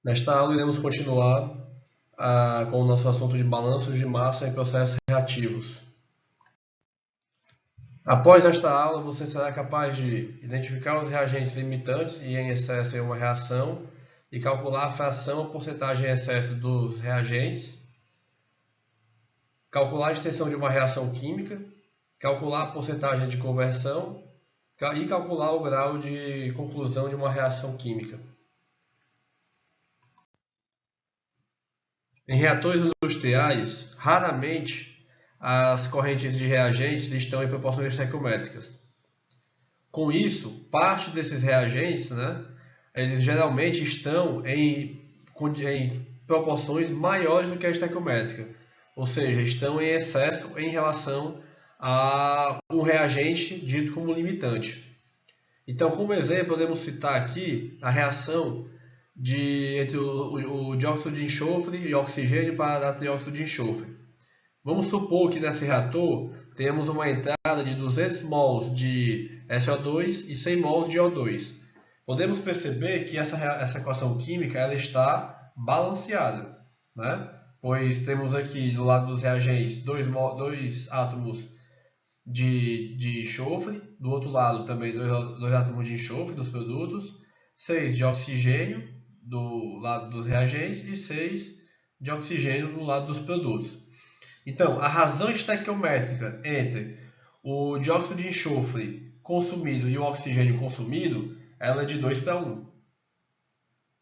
Nesta aula iremos continuar com o nosso assunto de balanços de massa em processos reativos. Após esta aula, você será capaz de identificar os reagentes limitantes e em excesso em uma reação e calcular a fração ou porcentagem em excesso dos reagentes, calcular a extensão de uma reação química, calcular a porcentagem de conversão e calcular o grau de conclusão de uma reação química. Em reatores industriais, raramente as correntes de reagentes estão em proporções estequiométricas. Com isso, parte desses reagentes, eles geralmente estão em proporções maiores do que a estequiométrica, ou seja, estão em excesso em relação a um reagente dito como limitante. Então, como exemplo, podemos citar aqui a reação entre o dióxido de enxofre e oxigênio para dar trióxido de enxofre. Vamos supor que nesse reator temos uma entrada de 200 mols de SO2 e 100 mols de O2. Podemos perceber que essa equação química ela está balanceada, pois temos aqui no lado dos reagentes dois átomos de enxofre, do outro lado também dois átomos de enxofre dos produtos, 6 de oxigênio do lado dos reagentes e 6 de oxigênio do lado dos produtos. Então, a razão estequiométrica entre o dióxido de enxofre consumido e o oxigênio consumido, ela é de 2 para 1.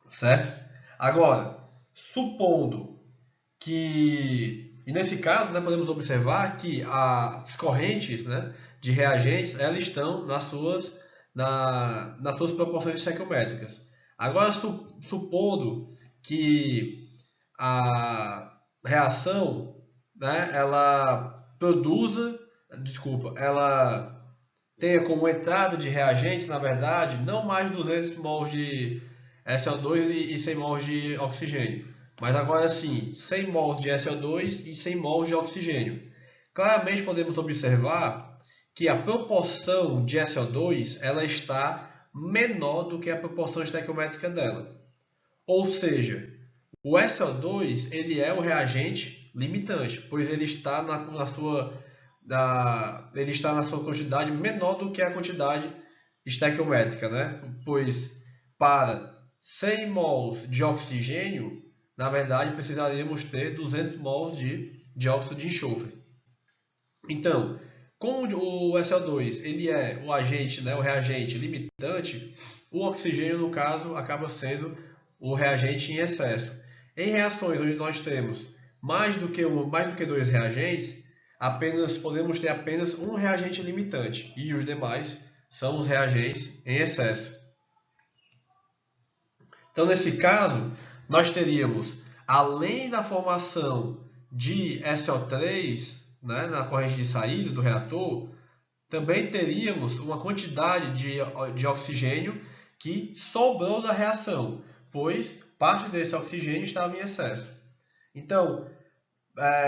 Certo? Agora, supondo que, e nesse caso, podemos observar que as correntes de reagentes elas estão nas suas proporções estequiométricas. Agora, supondo que a reação ela tenha como entrada de reagentes, na verdade, não mais 200 mols de SO2 e 100 mols de oxigênio, mas agora sim 100 mols de SO2 e 100 mols de oxigênio. Claramente podemos observar que a proporção de SO2 ela está menor do que a proporção estequiométrica dela. Ou seja, o SO2 ele é o reagente limitante, pois ele está na sua quantidade menor do que a quantidade estequiométrica, Pois para 100 mols de oxigênio, na verdade precisaríamos ter 200 mols de dióxido de enxofre. Então, como o SO2 ele é o agente, o reagente limitante, o oxigênio, no caso, acaba sendo o reagente em excesso. Em reações onde nós temos mais do que dois reagentes, podemos ter apenas um reagente limitante e os demais são os reagentes em excesso. Então, nesse caso, nós teríamos, além da formação de SO3, na corrente de saída do reator, também teríamos uma quantidade de oxigênio que sobrou da reação, pois parte desse oxigênio estava em excesso. Então,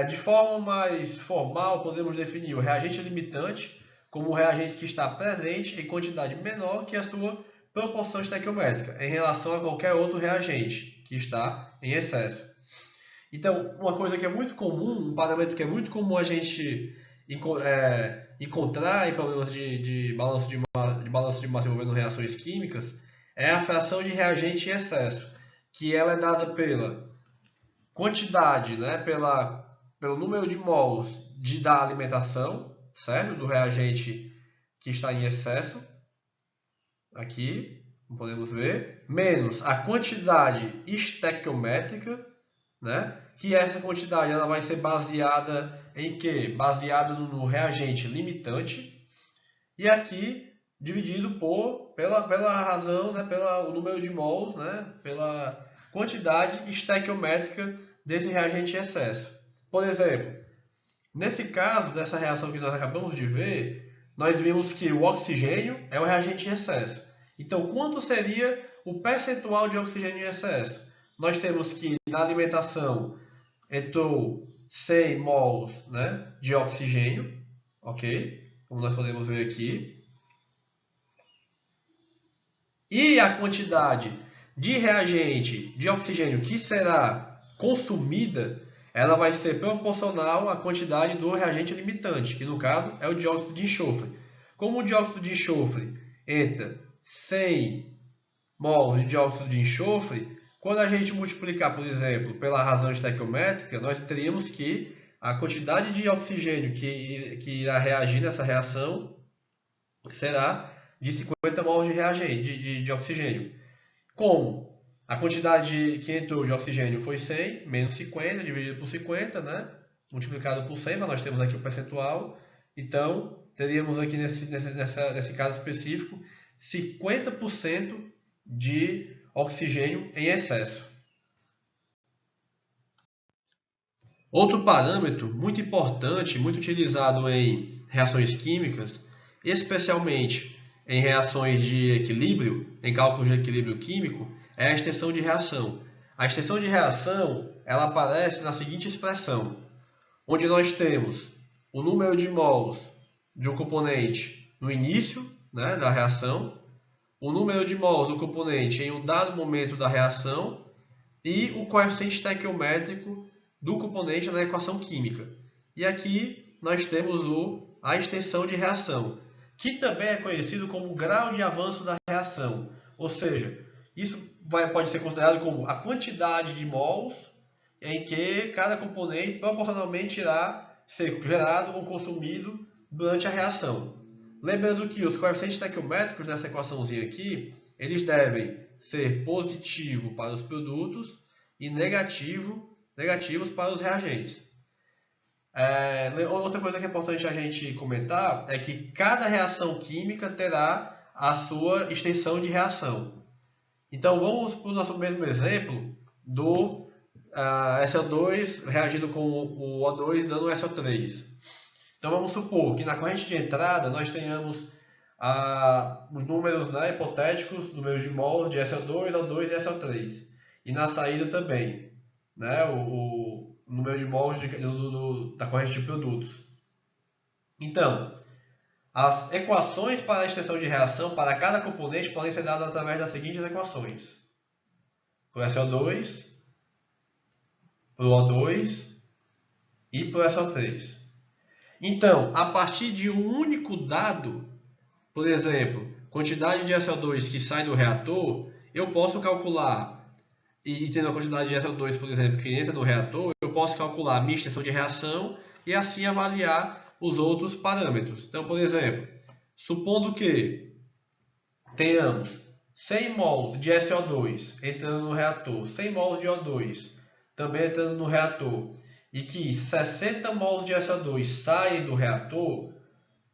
de forma mais formal, podemos definir o reagente limitante como o reagente que está presente em quantidade menor que a sua proporção estequiométrica em relação a qualquer outro reagente que está em excesso. Então, uma coisa que é muito comum, um parâmetro que é muito comum a gente encontrar em problemas de balanço de massa envolvendo reações químicas é a fração de reagente em excesso, que ela é dada pela quantidade, pelo número de mols da alimentação, certo? Do reagente que está em excesso, aqui, como podemos ver, menos a quantidade estequiométrica, que essa quantidade ela vai ser baseada em quê? Baseada no reagente limitante, e aqui dividido pela razão, pelo número de mols, pela quantidade estequiométrica desse reagente em excesso. Por exemplo, nesse caso dessa reação que nós acabamos de ver, nós vimos que o oxigênio é o reagente em excesso. Então, quanto seria o percentual de oxigênio em excesso? Nós temos que na alimentação entrou 100 mols de oxigênio, ok? Como nós podemos ver aqui. E a quantidade de reagente de oxigênio que será consumida, ela vai ser proporcional à quantidade do reagente limitante, que no caso é o dióxido de enxofre. Como o dióxido de enxofre entra 100 mols de dióxido de enxofre, quando a gente multiplicar, por exemplo, pela razão estequiométrica, nós teríamos que a quantidade de oxigênio que irá reagir nessa reação será de 50 mols de reagente, de oxigênio. Como a quantidade que entrou de oxigênio foi 100, menos 50, dividido por 50, né? Multiplicado por 100, mas nós temos aqui o percentual. Então, teríamos aqui nesse caso específico 50% de oxigênio em excesso. Outro parâmetro muito importante, muito utilizado em reações químicas, especialmente em reações de equilíbrio, em cálculos de equilíbrio químico, é a extensão de reação. A extensão de reação ela aparece na seguinte expressão, onde nós temos o número de mols de um componente no início, né, da reação, o número de mols do componente em um dado momento da reação e o coeficiente estequiométrico do componente na equação química. E aqui nós temos a extensão de reação, que também é conhecido como grau de avanço da reação. Ou seja, isso pode ser considerado como a quantidade de mols em que cada componente proporcionalmente irá ser gerado ou consumido durante a reação. Lembrando que os coeficientes estequiométricos nessa equaçãozinha aqui, eles devem ser positivo para os produtos e negativos para os reagentes. Outra coisa que é importante a gente comentar é que cada reação química terá a sua extensão de reação. Então vamos para o nosso mesmo exemplo do SO2 reagindo com o O2 dando SO3. Então vamos supor que na corrente de entrada nós tenhamos os números, né, hipotéticos, números de mols de SO2, O2 e SO3. E na saída também, né, o número de mols da corrente de produtos. Então, as equações para a extensão de reação para cada componente podem ser dadas através das seguintes equações. Para o SO2, para o O2 e para o SO3. Então, a partir de um único dado, por exemplo, quantidade de SO2 que sai do reator, eu posso calcular, e tendo a quantidade de SO2, por exemplo, que entra no reator, eu posso calcular a minha extensão de reação e assim avaliar os outros parâmetros. Então, por exemplo, supondo que tenhamos 100 mols de SO2 entrando no reator, 100 mols de O2 também entrando no reator, e que 60 mols de SO2 saem do reator,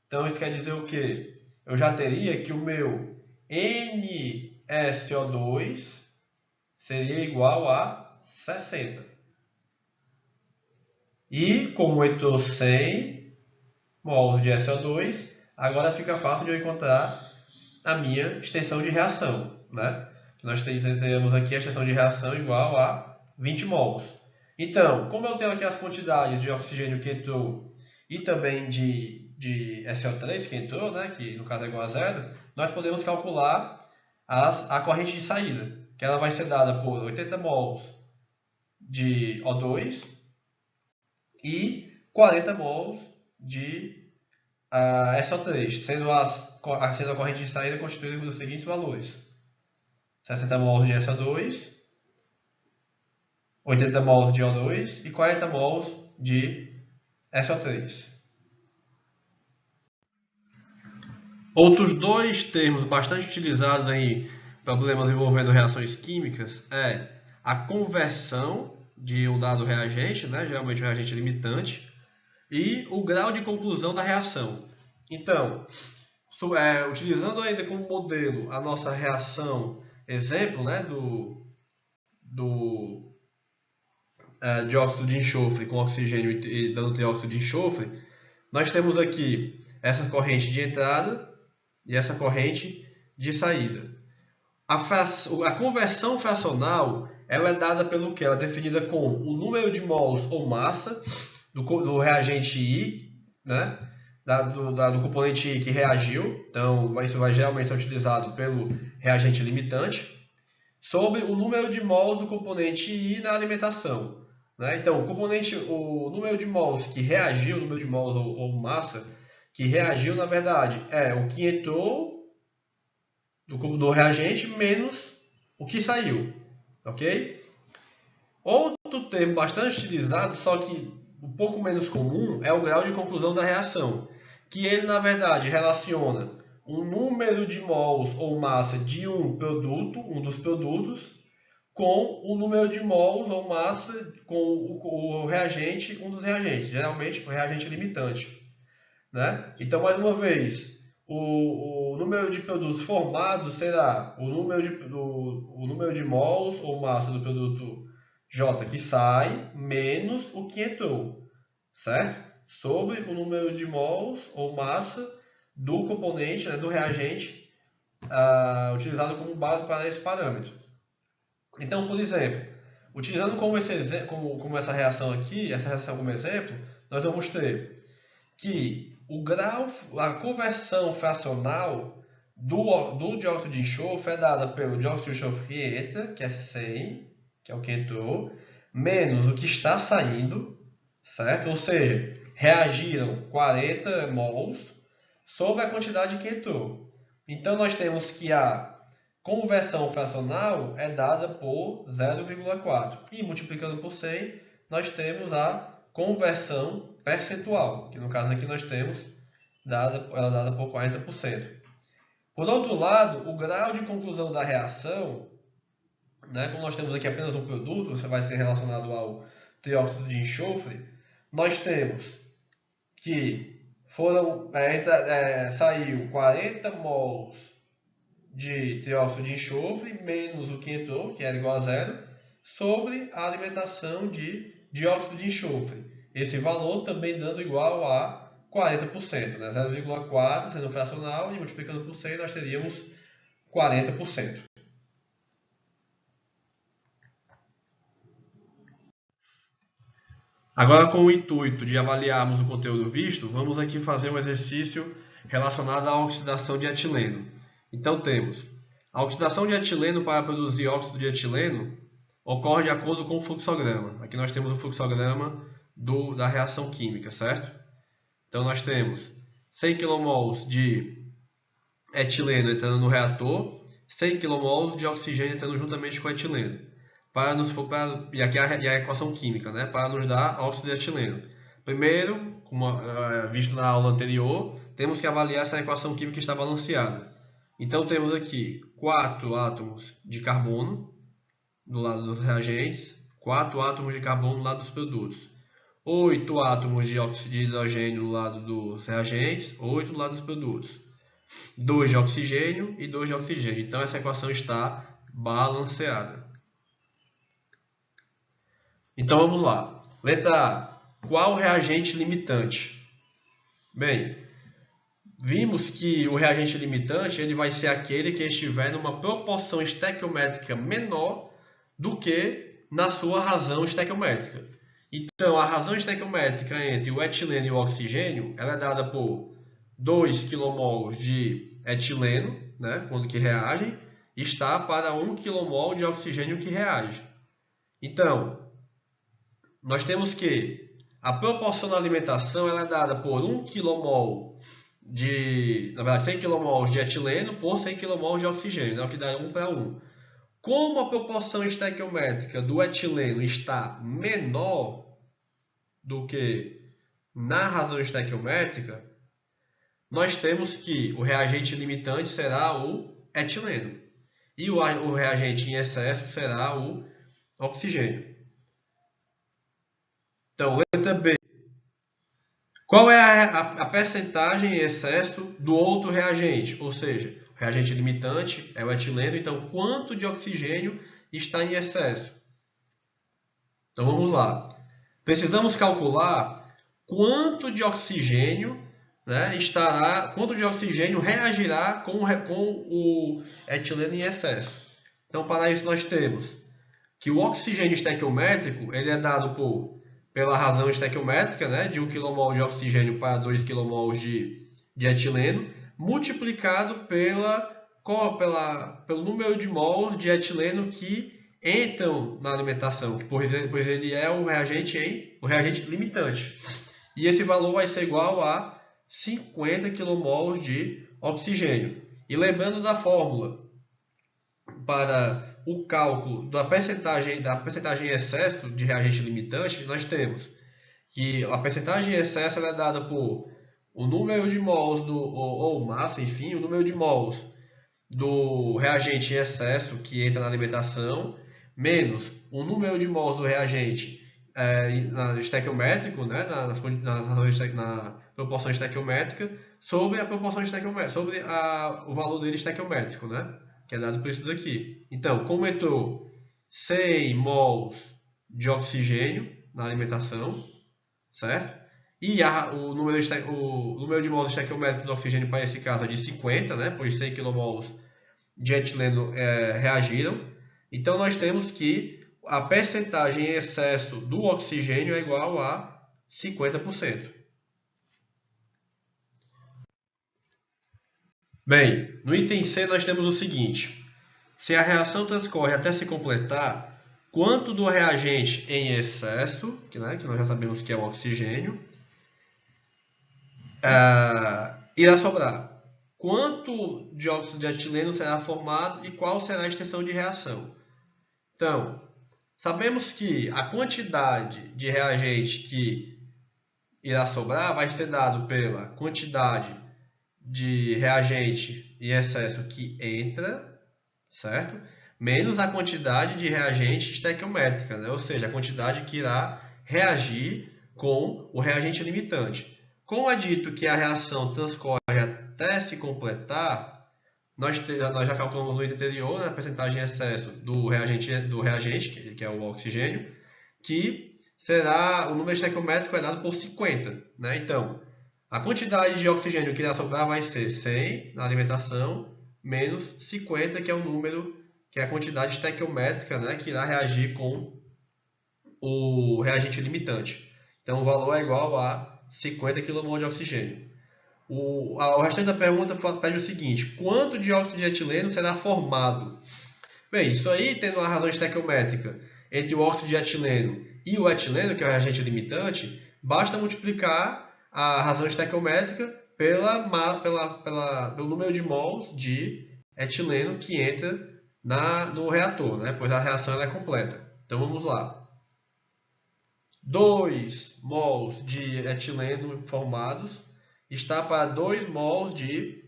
então isso quer dizer o quê? Eu já teria que o meu NSO2 seria igual a 60. E como entrou 100 mols de SO2, agora fica fácil de eu encontrar a minha extensão de reação, né? Nós teremos aqui a extensão de reação igual a 20 mols. Então, como eu tenho aqui as quantidades de oxigênio que entrou e também de SO3 que entrou, né, que no caso é igual a zero, nós podemos calcular a corrente de saída, que ela vai ser dada por 80 mols de O2 e 40 mols de SO3, sendo a corrente de saída constituída pelos seguintes valores: 60 mols de SO2, 80 mols de O2 e 40 mols de SO3. Outros dois termos bastante utilizados em problemas envolvendo reações químicas é a conversão de um dado reagente, né, geralmente um reagente limitante, e o grau de conclusão da reação. Então, utilizando ainda como modelo a nossa reação, exemplo, né, do dióxido de enxofre com oxigênio e dando dióxido de enxofre, nós temos aqui essa corrente de entrada e essa corrente de saída. A conversão fracional ela é dada pelo que? Ela é definida com o número de mols ou massa do reagente I, né? do componente I que reagiu. Então, isso vai geralmente ser utilizado pelo reagente limitante. sobre o número de mols do componente I na alimentação. Né? Então, o número de mols que reagiu, o número de mols ou massa que reagiu, na verdade, é o que entrou do reagente menos o que saiu. Ok? Outro termo bastante utilizado, só que um pouco menos comum, é o grau de conclusão da reação, que ele, na verdade, relaciona um número de mols ou massa de um dos produtos, com o número de mols ou massa com o reagente, um dos reagentes, geralmente o reagente limitante. Né? Então, mais uma vez, o número de produtos formados será o número de mols ou massa do produto J que sai menos o que entrou, certo? Sobre o número de mols ou massa do componente, né, do reagente, utilizado como base para esse parâmetro. Então, por exemplo, utilizando como essa reação aqui, essa reação como exemplo, nós vamos ter que a conversão fracional do dióxido de enxofre é dada pelo dióxido de enxofre que entra, que é 100, que é o que entrou, menos o que está saindo, certo? Ou seja, reagiram 40 mols sobre a quantidade que entrou. Então, nós temos que a conversão fracional é dada por 0,4. E multiplicando por 100, nós temos a conversão percentual, que no caso aqui nós temos ela dada por 40%. Por outro lado, o grau de conclusão da reação, né, como nós temos aqui apenas um produto, você vai ser relacionado ao trióxido de enxofre, nós temos que saiu 40 mols de trióxido de enxofre menos o que entrou, que era igual a zero, sobre a alimentação de dióxido de enxofre. Esse valor também dando igual a 40%, né? 0,4 sendo fracional e multiplicando por 100 nós teríamos 40%. Agora, com o intuito de avaliarmos o conteúdo visto, vamos aqui fazer um exercício relacionado à oxidação de etileno. Então, temos a oxidação de etileno para produzir óxido de etileno ocorre de acordo com o fluxograma. Aqui nós temos o fluxograma da reação química, certo? Então, nós temos 100 kmol de etileno entrando no reator, 100 kmol de oxigênio entrando juntamente com o etileno. E aqui a equação química, né? Para nos dar óxido de etileno. Primeiro, como visto na aula anterior, temos que avaliar se a equação química está balanceada. Então, temos aqui 4 átomos de carbono do lado dos reagentes, 4 átomos de carbono do lado dos produtos, 8 átomos de hidrogênio do lado dos reagentes, 8 do lado dos produtos, 2 de oxigênio e 2 de oxigênio. Então, essa equação está balanceada. Então, vamos lá. Letra A. Qual reagente limitante? Bem, vimos que o reagente limitante ele vai ser aquele que estiver numa proporção estequiométrica menor do que na sua razão estequiométrica. Então, a razão estequiométrica entre o etileno e o oxigênio ela é dada por 2 kmol de etileno, né, quando que reagem, está para 1 kmol de oxigênio que reage. Então, nós temos que a proporção da alimentação ela é dada por 1 kmol na verdade, 100 kmol de etileno por 100 kmol de oxigênio, né, o que dá 1 para 1. Como a proporção estequiométrica do etileno está menor do que na razão estequiométrica, nós temos que o reagente limitante será o etileno e o reagente em excesso será o oxigênio. Então, letra B. Qual é a percentagem em excesso do outro reagente? Ou seja, o reagente limitante é o etileno, então quanto de oxigênio está em excesso? Então vamos lá. Precisamos calcular quanto de oxigênio, né, quanto de oxigênio reagirá com o etileno em excesso. Então, para isso nós temos que o oxigênio estequiométrico ele é dado pela razão estequiométrica, né, de 1 kmol de oxigênio para 2 kmol de etileno, multiplicado pela pelo número de mols de etileno que entram na alimentação, pois ele é o reagente limitante. E esse valor vai ser igual a 50 kmol de oxigênio. E lembrando da fórmula para o cálculo da percentagem em excesso de reagente limitante, nós temos que a percentagem em excesso é dada por o número de mols ou massa, enfim, o número de mols do reagente em excesso que entra na alimentação, menos o número de mols do reagente estequiométrico, né, na proporção estequiométrica, sobre a proporção estequiométrica, sobre o valor dele estequiométrico, né, que é dado por isso daqui. Então, como entrou 100 mols de oxigênio na alimentação, certo? E o número de mols estequiométricos do oxigênio para esse caso é de 50, né, pois 100 kmols de etileno reagiram. Então, nós temos que a percentagem em excesso do oxigênio é igual a 50%. Bem, no item C nós temos o seguinte: se a reação transcorre até se completar, quanto do reagente em excesso, que nós já sabemos que é o oxigênio, irá sobrar? Quanto dióxido de etileno será formado e qual será a extensão de reação? Então, sabemos que a quantidade de reagente que irá sobrar vai ser dado pela quantidade de reagente em excesso que entra, certo? Menos a quantidade de reagente estequiométrica, né? Ou seja, a quantidade que irá reagir com o reagente limitante. Como é dito que a reação transcorre até se completar, nós já calculamos no item anterior, né, a percentagem em excesso do reagente, que é o oxigênio, que será, o número estequiométrico é dado por 50. Né? Então, a quantidade de oxigênio que irá sobrar vai ser 100 na alimentação, menos 50, que é o número, que é a quantidade estequiométrica, né, que irá reagir com o reagente limitante. Então, o valor é igual a 50 kmol de oxigênio. O restante da pergunta pede o seguinte: quanto dióxido de etileno será formado? Bem, isso aí, tendo a razão elo entre o óxido de etileno e o etileno, que é o reagente limitante, basta multiplicar a razão estequiométrica pelo número de mols de etileno que entra no reator, né? Pois a reação é completa. Então vamos lá. 2 mols de etileno formados está para 2 mols de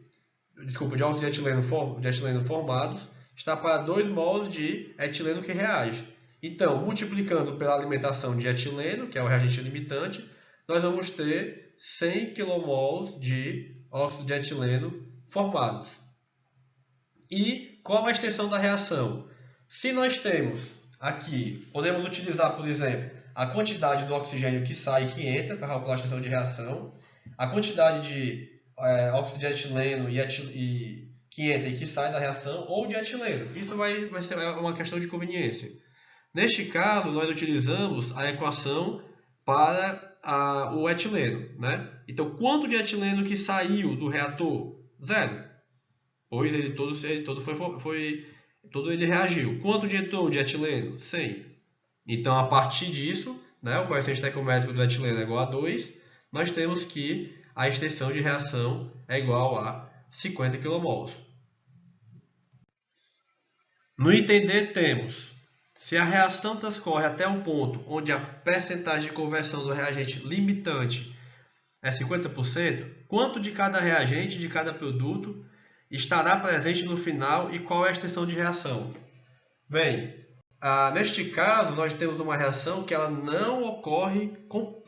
óxido de etileno formados está para 2 mols de etileno que reage. Então, multiplicando pela alimentação de etileno, que é o reagente limitante, nós vamos ter 100 kmol de óxido de etileno formados. E qual a extensão da reação? Se nós temos aqui, podemos utilizar, por exemplo, a quantidade do oxigênio que sai e que entra para calcular a extensão de reação, a quantidade de óxido de etileno que entra e que sai da reação, ou de etileno. Isso vai ser uma questão de conveniência. Neste caso, nós utilizamos a equação para o etileno. Né? Então, quanto de etileno que saiu do reator? 0. Pois ele todo ele reagiu. Quanto de entrou de etileno? 100. Então, a partir disso, né, o coeficiente estequiométrico do etileno é igual a 2, nós temos que a extensão de reação é igual a 50 kmol. No item D temos: se a reação transcorre até um ponto onde a percentagem de conversão do reagente limitante é 50%, quanto de cada reagente de cada produto estará presente no final e qual é a extensão de reação? Bem, neste caso, nós temos uma reação que ela não ocorre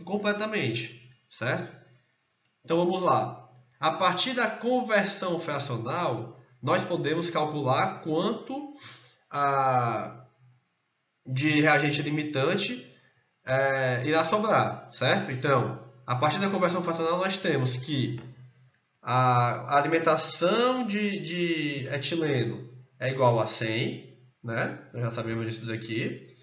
completamente, certo? Então, vamos lá. A partir da conversão fracional, nós podemos calcular quanto de reagente limitante irá sobrar, certo? Então, a partir da conversão fracional, nós temos que a alimentação de etileno é igual a 100, né? Nós já sabemos disso daqui.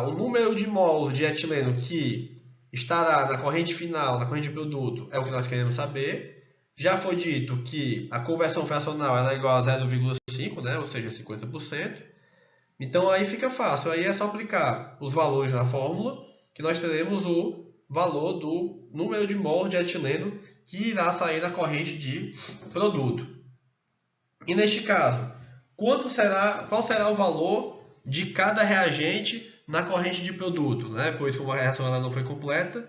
O número de mols de etileno que estará na corrente final, na corrente de produto, é o que nós queremos saber. Já foi dito que a conversão fracional ela é igual a 0,5, né? Ou seja, 50%. Então aí fica fácil, aí é só aplicar os valores na fórmula, que nós teremos o valor do número de mols de etileno que irá sair na corrente de produto. E neste caso, qual será o valor de cada reagente na corrente de produto, né? Pois como a reação ela não foi completa,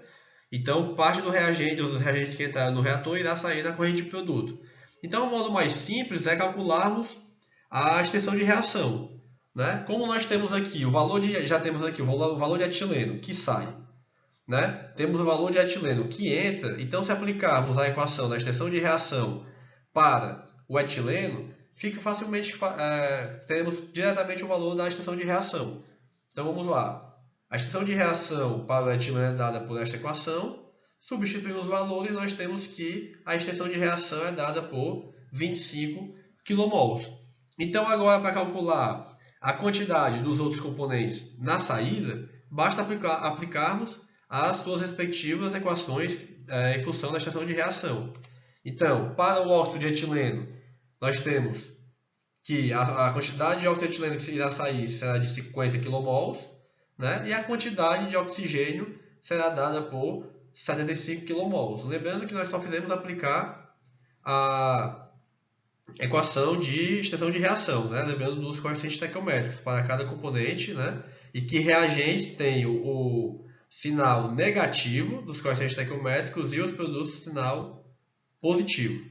então parte dos reagentes que entraram no reator irá sair na corrente de produto. Então o modo mais simples é calcularmos a extensão de reação, né? Como nós temos aqui o valor já temos aqui o valor de etileno que sai, né? Temos o valor de etileno que entra, então se aplicarmos a equação da extensão de reação para o etileno, fica facilmente teremos diretamente o valor da extensão de reação. Então vamos lá. A extensão de reação para o etileno é dada por esta equação. Substituindo os valores, nós temos que a extensão de reação é dada por 25 kmol. Então agora para calcular a quantidade dos outros componentes na saída, basta aplicarmos as suas respectivas equações em função da extensão de reação. Então, para o óxido de etileno, nós temos que a quantidade de óxido de etileno que irá sair será de 50 kmol, né? E a quantidade de oxigênio será dada por 75 kmol. Lembrando que nós só fizemos aplicar a equação de extensão de reação, né? Lembrando dos coeficientes estequiométricos para cada componente, né? E que reagentes têm o sinal negativo dos coeficientes estequiométricos e os produtos o sinal positivo.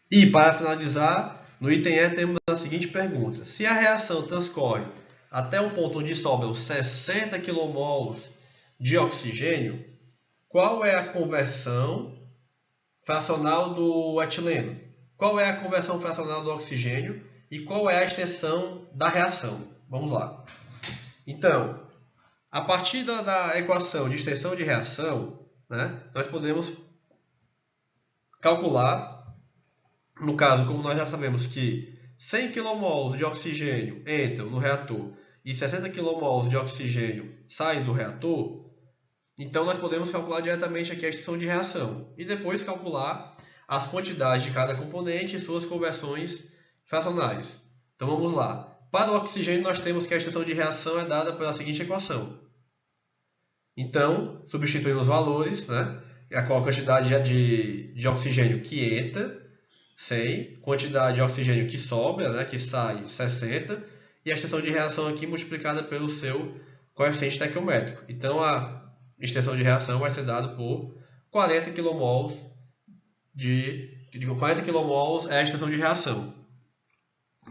E para finalizar, no item E temos a seguinte pergunta: se a reação transcorre até um ponto onde sobram 60 kmol de oxigênio, qual é a conversão fracional do etileno? Qual é a conversão fracional do oxigênio? E qual é a extensão da reação? Vamos lá. Então, a partir da equação de extensão de reação, né, nós podemos calcular, no caso, como nós já sabemos que 100 kmol de oxigênio entram no reator e 60 kmol de oxigênio saem do reator, então nós podemos calcular diretamente aqui a extensão de reação e depois calcular as quantidades de cada componente e suas conversões fracionais. Então vamos lá. Para o oxigênio nós temos que a extensão de reação é dada pela seguinte equação. Então, substituindo os valores, né? A quantidade de oxigênio que entra, 100, quantidade de oxigênio que sobra, né? Que sai, 60, e a extensão de reação aqui multiplicada pelo seu coeficiente estequiométrico. Então a extensão de reação vai ser dada por 40 kmol 40 kmol é a extensão de reação.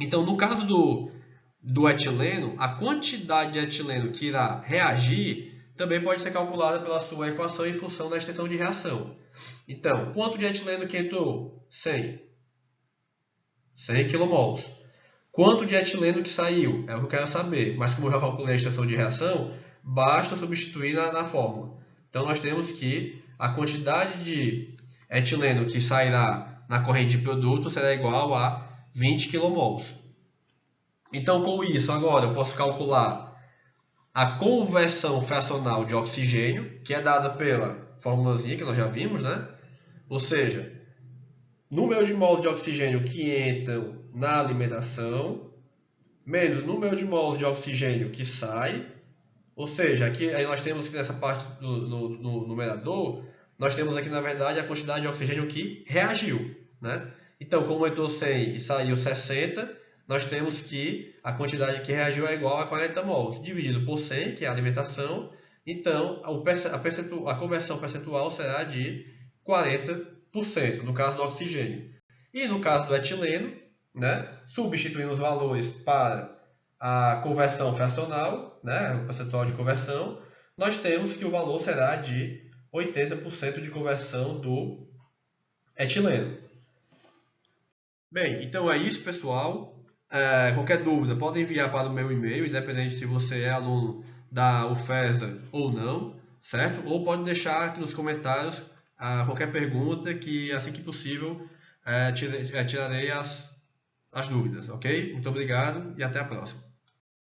Então, no caso do etileno, a quantidade de etileno que irá reagir também pode ser calculada pela sua equação em função da extensão de reação. Então, quanto de etileno que entrou? 100 kmol. Quanto de etileno que saiu? É o que eu quero saber. Mas como eu já calculei a extensão de reação, basta substituir na fórmula. Então, nós temos que a quantidade de etileno que sairá na corrente de produto será igual a 20 kmol. Então, com isso, agora eu posso calcular a conversão fracional de oxigênio, que é dada pela formulazinha que nós já vimos, né? Ou seja, número de mols de oxigênio que entram na alimentação, menos o número de mols de oxigênio que sai. Ou seja, aqui aí nós temos que nessa parte no numerador, nós temos aqui na verdade a quantidade de oxigênio que reagiu, né? Então, como entrou 100 e saiu 60, nós temos que a quantidade que reagiu é igual a 40 mols, dividido por 100, que é a alimentação. Então, a conversão percentual será de 40%, no caso do oxigênio. E no caso do etileno, né, substituindo os valores para a conversão fracional, né, o percentual de conversão, nós temos que o valor será de 80% de conversão do etileno. Bem, então é isso, pessoal. Qualquer dúvida, pode enviar para o meu e-mail, independente se você é aluno da UFESA ou não, certo? Ou pode deixar aqui nos comentários qualquer pergunta que, assim que possível, tirarei as dúvidas, ok? Muito obrigado e até a próxima.